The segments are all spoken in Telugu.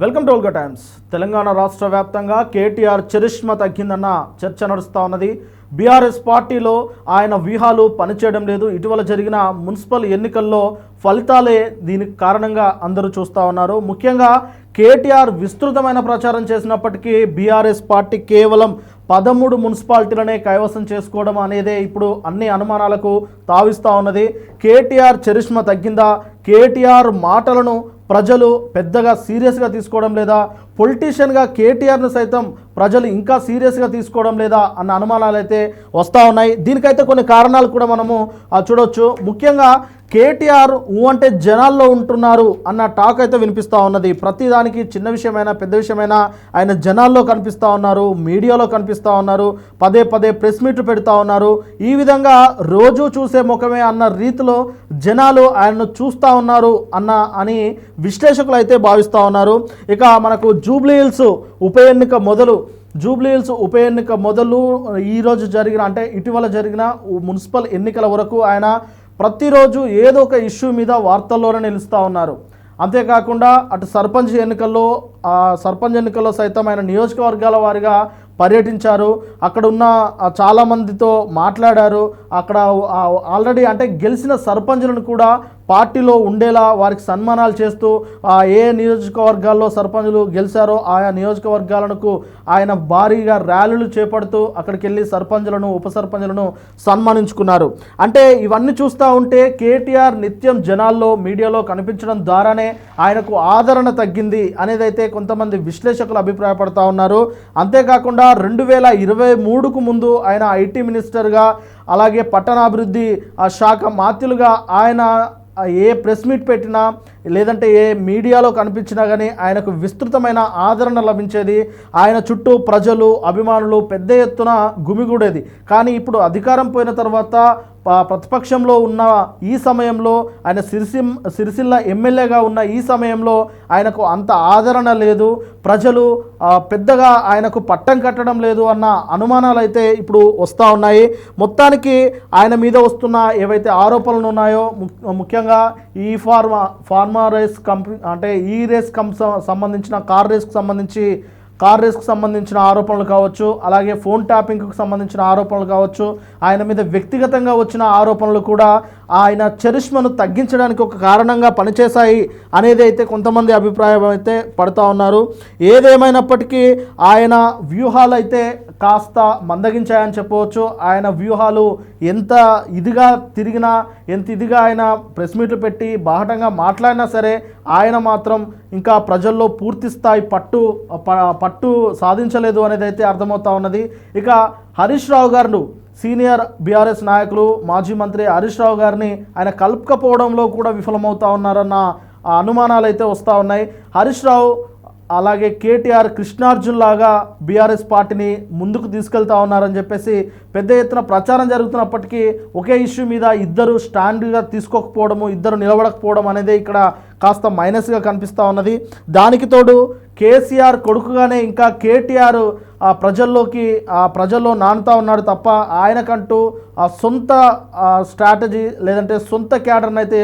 Welcome to Olga Times. Telangana రాష్ట్ర వ్యాప్తంగా కేటీఆర్ చరిష్మా తగ్గిందన్న చర్చ నడుస్తూ ఉన్నది. బీఆర్ఎస్ పార్టీలో ఆయన వ్యూహాలు పనిచేయడం లేదు. ఇటీవల జరిగిన మున్సిపల్ ఎన్నికల్లో ఫలితాలే దీనికి కారణంగా అందరూ చూస్తూ ఉన్నారు. ముఖ్యంగా కేటీఆర్ విస్తృతమైన ప్రచారం చేసినప్పటికీ బీఆర్ఎస్ పార్టీ కేవలం 13 మున్సిపాలిటీలనే కైవసం చేసుకోవడం అనేదే ఇప్పుడు అన్ని అనుమానాలకు తావిస్తూ ఉన్నది. కేటీఆర్ చరిష్మా తగ్గిందా? కేటీఆర్ మాటలను ప్రజలు పెద్దగా సీరియస్గా తీసుకోవడం లేదా? పొలిటీషియన్గా కేటీఆర్ను సైతం ప్రజలు ఇంకా సీరియస్గా తీసుకోవడం లేదా అన్న అనుమానాలు అయితే వస్తూ ఉన్నాయి. దీనికైతే కొన్ని కారణాలు కూడా మనము చూడవచ్చు. ముఖ్యంగా కేటీఆర్ అంటే జనాల్లో ఉంటున్నారు అన్న టాక్ అయితే వినిపిస్తూ ఉన్నది. ప్రతిదానికి చిన్న విషయమైనా పెద్ద విషయమైనా ఆయన జనాల్లో కనిపిస్తూ ఉన్నారు, మీడియాలో కనిపిస్తూ ఉన్నారు, పదే పదే ప్రెస్ మీట్లు పెడతా ఉన్నారు. ఈ విధంగా రోజు చూసే ముఖమే అన్న రీతిలో జనాలు ఆయన్ను చూస్తూ ఉన్నారు అని విశ్లేషకులు అయితే భావిస్తూ ఉన్నారు. ఇక మనకు జూబ్లీ హిల్స్ ఉప ఎన్నిక మొదలు ఈరోజు జరిగిన అంటే ఇటీవల జరిగిన మున్సిపల్ ఎన్నికల వరకు ఆయన ప్రతిరోజు ఏదో ఒక ఇష్యూ మీద వార్తల్లోనే నిలుస్తూ ఉన్నారు. అంతేకాకుండా అటు సర్పంచ్ ఎన్నికల్లో సైతం ఆయన నియోజకవర్గాల వారిగా పర్యటించారు. అక్కడ ఉన్న చాలామందితో మాట్లాడారు. అక్కడ ఆల్రెడీ అంటే గెలిచిన సర్పంచులను కూడా పార్టీలో ఉండేలా వారికి సన్మానాలు చేస్తూ ఏ నియోజకవర్గాల్లో సర్పంచులు గెలిచారో ఆయా నియోజకవర్గాలకు ఆయన భారీగా ర్యాలీలు చేపడుతూ అక్కడికి వెళ్ళి సర్పంచులను ఉప సర్పంచులను సన్మానించుకున్నారు. అంటే ఇవన్నీ చూస్తూ ఉంటే కేటీఆర్ నిత్యం జనాల్లో మీడియాలో కనిపించడం ద్వారానే ఆయనకు ఆదరణ తగ్గింది అనేది అయితే కొంతమంది విశ్లేషకులు అభిప్రాయపడుతూ ఉన్నారు. అంతేకాకుండా 2023కు ముందు ఆయన ఐటీ మినిస్టర్గా అలాగే పట్టణాభివృద్ధి శాఖ మాత్యులుగా ఆయన ఏ ప్రెస్ మీట్ పెట్టినా లేదంటే ఏ మీడియాలో కనిపించినా కానీ ఆయనకు విస్తృతమైన ఆదరణ లభించేది. ఆయన చుట్టూ ప్రజలు అభిమానులు పెద్ద ఎత్తున గుమిగూడేది. కానీ ఇప్పుడు అధికారం పోయిన తర్వాత ప్రతిపక్షంలో ఉన్న ఈ సమయంలో ఆయన సిరిసిల్ల ఎమ్మెల్యేగా ఉన్న ఈ సమయంలో ఆయనకు అంత ఆదరణ లేదు. ప్రజలు పెద్దగా ఆయనకు పట్టం కట్టడం లేదు అన్న అనుమానాలు అయితే ఇప్పుడు వస్తూ ఉన్నాయి. మొత్తానికి ఆయన మీద వస్తున్న ఏవైతే ఆరోపణలు ఉన్నాయో ముఖ్యంగా ఈ ఫార్మా రేస్ కంపెనీ అంటే ఈ రేస్ సంబంధించిన కార్ రేస్కి సంబంధించిన ఆరోపణలు కావచ్చు, అలాగే ఫోన్ ట్యాపింగ్కి సంబంధించిన ఆరోపణలు కావచ్చు, ఆయన మీద వ్యక్తిగతంగా వచ్చిన ఆరోపణలు కూడా ఆయన చరిష్మాను తగ్గించడానికి ఒక కారణంగా పనిచేశాయి అనేది అయితే కొంతమంది అభిప్రాయం అయితే పడుతూ ఉన్నారు. ఏదేమైనప్పటికీ ఆయన వ్యూహాలు అయితే కాస్త మందగించాయని చెప్పవచ్చు. ఆయన వ్యూహాలు ఎంత ఇదిగా తిరిగినా ఎంత ఇదిగా ఆయన ప్రెస్ మీట్లు పెట్టి బాహటంగా మాట్లాడినా సరే ఆయన మాత్రం ఇంకా ప్రజల్లో పూర్తి స్థాయి పట్టు సాధించలేదు అనేది అయితే అర్థమవుతా ఉన్నది. ఇక హరీష్ రావు గారు సీనియర్ బీఆర్ఎస్ నాయకులు మాజీ మంత్రి హరీష్ రావు గారిని ఆయన కలుపుకపోవడంలో కూడా విఫలమవుతా ఉన్నారన్న అనుమానాలు అయితే వస్తూ ఉన్నాయి. హరీష్ రావు అలాగే కేటీఆర్ కృష్ణార్జున్ లాగా బీఆర్ఎస్ పార్టీని ముందుకు తీసుకెళ్తా ఉన్నారని చెప్పేసి పెద్ద ఎత్తున ప్రచారం జరుగుతున్నప్పటికీ ఒకే ఇష్యూ మీద ఇద్దరు స్టాండ్గా తీసుకోకపోవడము, ఇద్దరు నిలబడకపోవడం అనేది ఇక్కడ కాస్త మైనస్గా కనిపిస్తూ ఉన్నది. దానికి తోడు కేసీఆర్ కొడుకుగానే ఇంకా కేటీఆర్ ప్రజల్లో నానుతూ ఉన్నాడు తప్ప ఆయనకంటూ సొంత స్ట్రాటజీ లేదంటే సొంత క్యాడర్ని అయితే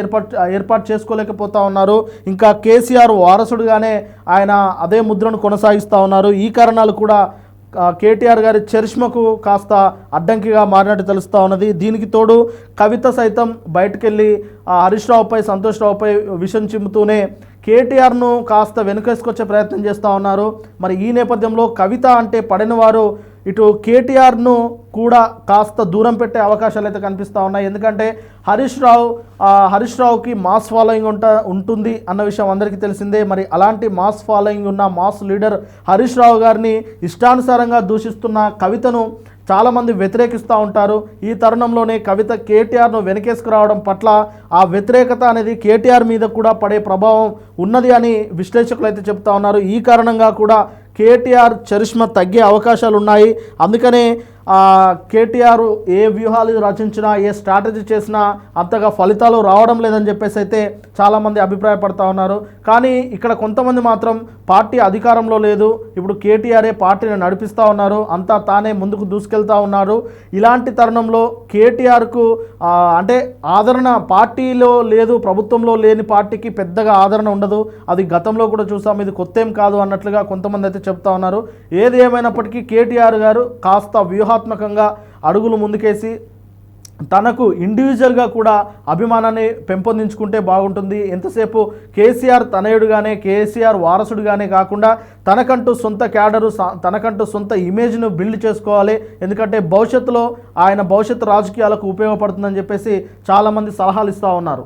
ఏర్పాటు చేసుకోలేకపోతూ ఉన్నారు. ఇంకా కేసీఆర్ వారసుడుగానే ఆయన అదే ముద్రను కొనసాగిస్తూ ఉన్నారు. ఈ కారణాలు కూడా కేటీఆర్ గారి చరిష్మకు కాస్త అడ్డంకిగా మారినట్టు తెలుస్తూ ఉన్నది. దీనికి తోడు కవిత సైతం బయటకెళ్ళి హరీష్ రావుపై సంతోష్ రావుపై విషం చిమ్ముతూనే కేటీఆర్ను కాస్త వెనుకేసుకొచ్చే ప్రయత్నం చేస్తూ ఉన్నారు. మరి ఈ నేపథ్యంలో కవిత అంటే పడిన వారు ఇటు కేటీఆర్ను కూడా కాస్త దూరం పెట్టే అవకాశాలు అయితే కనిపిస్తూ ఉన్నాయి. ఎందుకంటే హరీష్ రావుకి మాస్ ఫాలోయింగ్ ఉంటుంది అన్న విషయం అందరికీ తెలిసిందే. మరి అలాంటి మాస్ ఫాలోయింగ్ ఉన్న మాస్ లీడర్ హరీష్ రావు గారిని ఇష్టానుసారంగా దూషిస్తున్న కవితను చాలామంది వ్యతిరేకిస్తూ ఉంటారు. ఈ తరుణంలోనే కవిత కేటీఆర్ను వెనకేసుకురావడం పట్ల ఆ వ్యతిరేకత అనేది కేటీఆర్ మీద కూడా పడే ప్రభావం ఉన్నది అని విశ్లేషకులు అయితే చెప్తా ఉన్నారు. ఈ కారణంగా కూడా కేటీఆర్ చరిష్మా తగ్గే అవకాశాలు ఉన్నాయి. అందుకనే కేటీఆర్ ఏ వ్యూహాలు రచించినా ఏ స్ట్రాటజీ చేసినా అంతగా ఫలితాలు రావడం లేదని చెప్పేసి అయితే చాలామంది అభిప్రాయపడతా ఉన్నారు. కానీ ఇక్కడ కొంతమంది మాత్రం పార్టీ అధికారంలో లేదు, ఇప్పుడు కేటీఆరే పార్టీని నడిపిస్తూ ఉన్నారు, అంతా తానే ముందుకు దూసుకెళ్తా ఉన్నారు. ఇలాంటి తరుణంలో కేటీఆర్కు అంటే ఆదరణ పార్టీలో లేదు, ప్రభుత్వంలో లేని పార్టీకి పెద్దగా ఆదరణ ఉండదు. అది గతంలో కూడా చూసాం, ఇది కొత్త ఏం కాదు అన్నట్లుగా కొంతమంది అయితే చెప్తా ఉన్నారు. ఏది ఏమైనప్పటికీ కేటీఆర్ గారు కాస్త వ్యూహాత్మకంగా అడుగులు ముందుకేసి తనకు ఇండివిజువల్గా కూడా అభిమానాన్ని పెంపొందించుకుంటే బాగుంటుంది. ఎంతసేపు కేసీఆర్ తనయుడుగానే, కేసీఆర్ వారసుడుగానే కాకుండా తనకంటూ సొంత క్యాడరు, తనకంటూ సొంత ఇమేజ్ను బిల్డ్ చేసుకోవాలి. ఎందుకంటే భవిష్యత్తులో ఆయన భవిష్యత్తు రాజకీయాలకు ఉపయోగపడుతుందని చెప్పేసి చాలామంది సలహాలు ఇస్తూ ఉన్నారు.